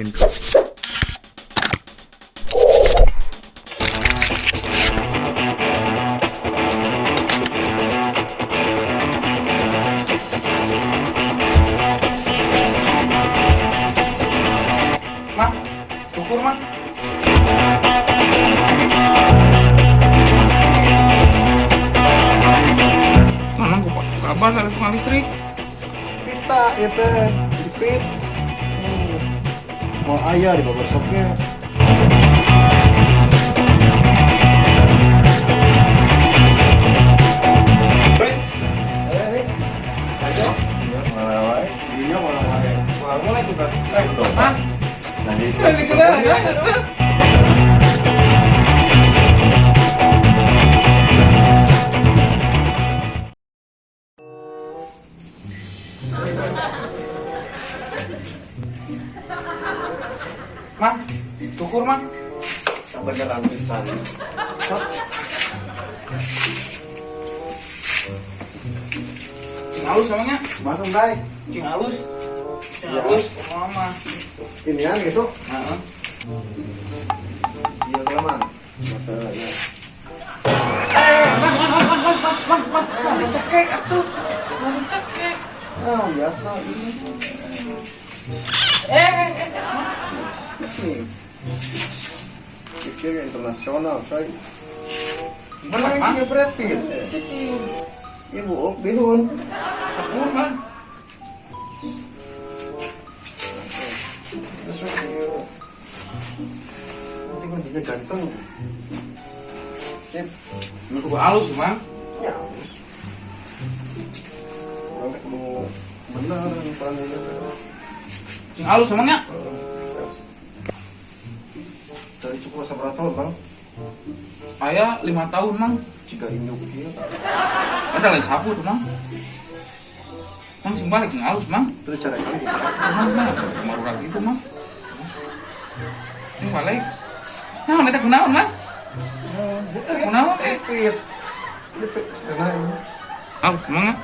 pintu. Mak, syukur mak. Mana kabar dari tukang listrik? Kita itu dipit. Mau ayah di barbershopnya. Hah? Nanti Mak, syukur mak. Beneran pisan. Cing halus namanya. Masuk baik. Cing halus. Cing Ya. halus. Mama. Ini kan gitu. Nah, Iya kelamaan. Mata ya. mau dicekek atuh. Mau dicekek. Ah, biasa ini. Ini. Pikir internasional, coy. Bener mak. Ini Brad Pitt. Cicing. Ibu Ok bihun. Syukur mak. Nanti kan dia ganteng. Sip. Lu halus mak. Ya. Kalau mau benar pelan ini. Cing halus namanya. Dari cukup seperator bang. Ayah 5 tahun mang. Jika induk dia. Ada lagi sapu tuh mang. Mang sing balik sing halus mang. Terus cara ini. Mang, cuma urat gitu mang. Sing balik. Nah, nanti kunaon mang. Kunaon Pit. Pit. Setengah ini. halus mang ya.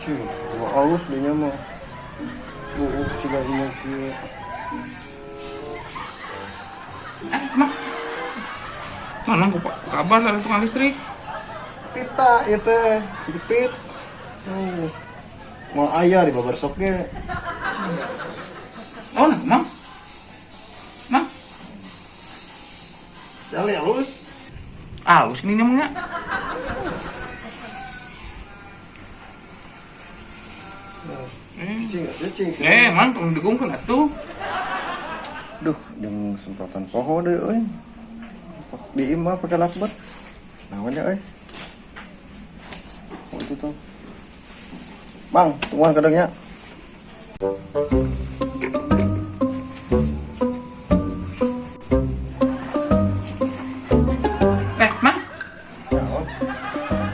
Cih, gua halus dia mah. Bu, jika induk dia. Mang. Mana kabar dari tukang listrik? Pita itu dipit. Mau ayah di barbershopnya. Oh, nah, mang. Mang, Jali halus. halus ini namanya. Cing. Mang, tolong digungkeun atuh. Duh, yang semprotan poho deh, euy. Di imah pakai lakbet. Namanya, euy. Oh, itu tuh. Bang, tungguan kadangnya. Mang. Ya,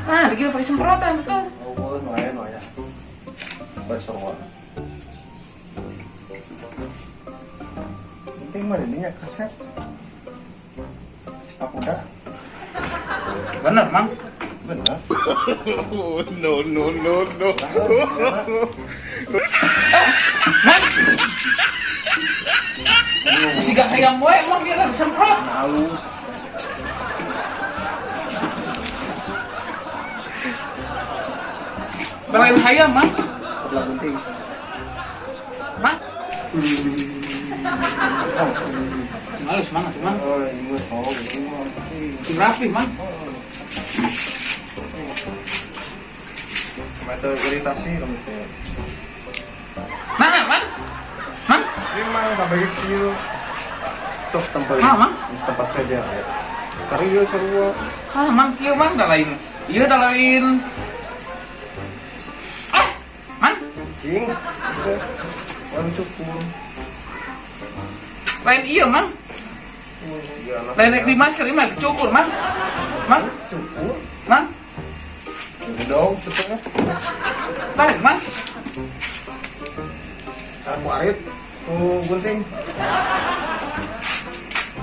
Nah, lagi pakai semprotan tuh. oh, noya. Bersorwa. Penting mah dirinya kaset. Si Pakuda. Bener, mang. Bener. No. Mang. Masih gak kayak moe, mang dia lagi semprot. Halus. Belain hayam, mang. Sebelah penting. Mang. Oh, Halus, mang, mang. oh, ini tahu ini mah. Tim rapi, mang. Meter iritasi rambutnya. Nah, mang. Mang. Ini mah tak baik sih. Sok tempat Mang. tempat saja. Karyo sarua. Ah, mang kieu mang da lain. Ieu da lain. Ah, mang. Cing. Orang cukur. Lain ieu, mang. Ya, anak. Lain di masker ini mah dicukur, mang. Mang, Cukur. mang. Ini dong setengah. Balik, mang. Aku arit. Oh, gunting.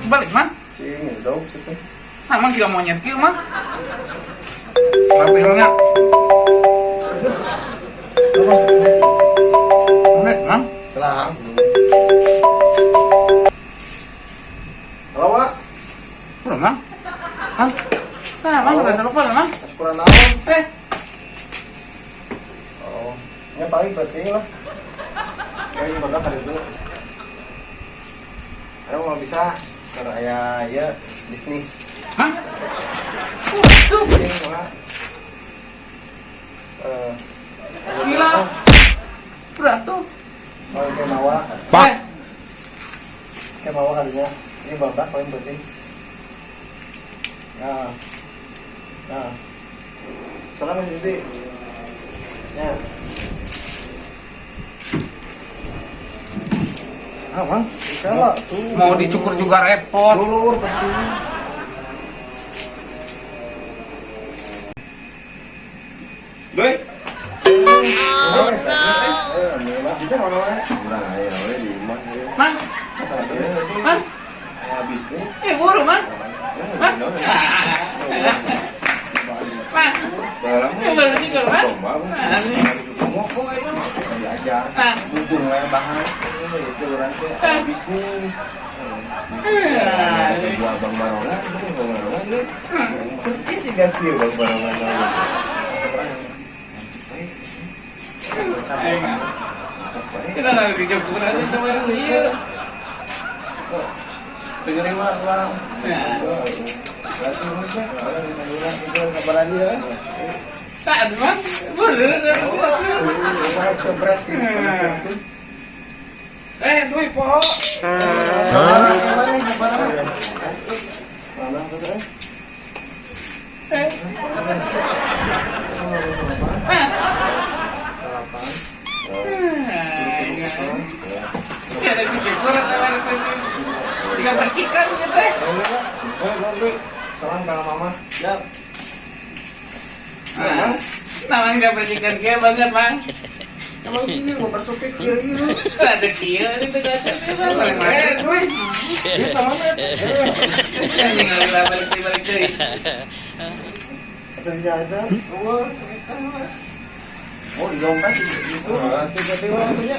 Balik, mang. Cing, ini dong setengah. Ah, mang siga monyet kieu, mang. Rapi mangnya. Balik, mang. Lah. Mang. Nah, mang udah telepon, mang. Kurang naon. Eh, Oh, ya paling penting lah. Kayak gimana kali itu? Ayo mau bisa karena ya bisnis. Mang. Tuh, Penting lah. gila. Berat tuh. Mau kayak mawa, Eh, kayak mawa kalinya. Ini babak paling penting. Nah, salam ya Siti. Ya. Bang, kalau tuh mau dicukur juga repot. dulur penting. Doi. Kita mana? Kurang aja, di rumah. Mang. Mang. Bisnis. Buru, mang. Mang. Mang. Enggak juga, mang. Diajar. Dukung lah bahan. Itu orangnya bisnis. Buat Bang Barongan, Bang Barongan. Percis sih ganti Bang Barongan. Kita nggak dicukur aja sama dia. Dengerin lah. Kabaran dia. Tak ada, mang. Boleh. Doi poho. Ya ada dicukur atau ada tiga percikan gitu. Salam kalau mama. Ya. Namanya nggak percikan kayak banget, mang. Emang gini gua bersupik kiri. Ada kia itu kata paling mana? Duit. Dia namanya. Tinggal balik deh. Ada jajan. Oh, di dompet itu. Tiba-tiba punya.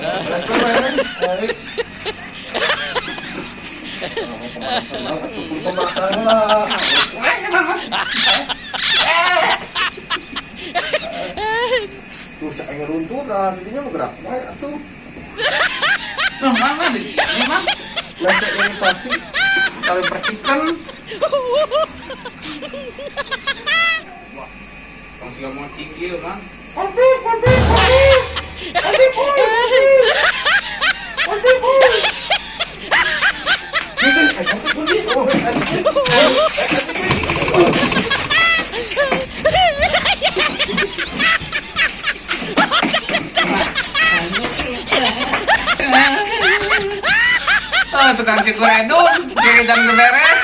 Tuh, saya ngeruntut, jadinya bergerak. Tuh, Nah, mana di sini, mang? lecet ini pasti. Kalau percikan. Kamu sih mau cikil, mang? Oh, tukang cukur edun, jadi jangan beres.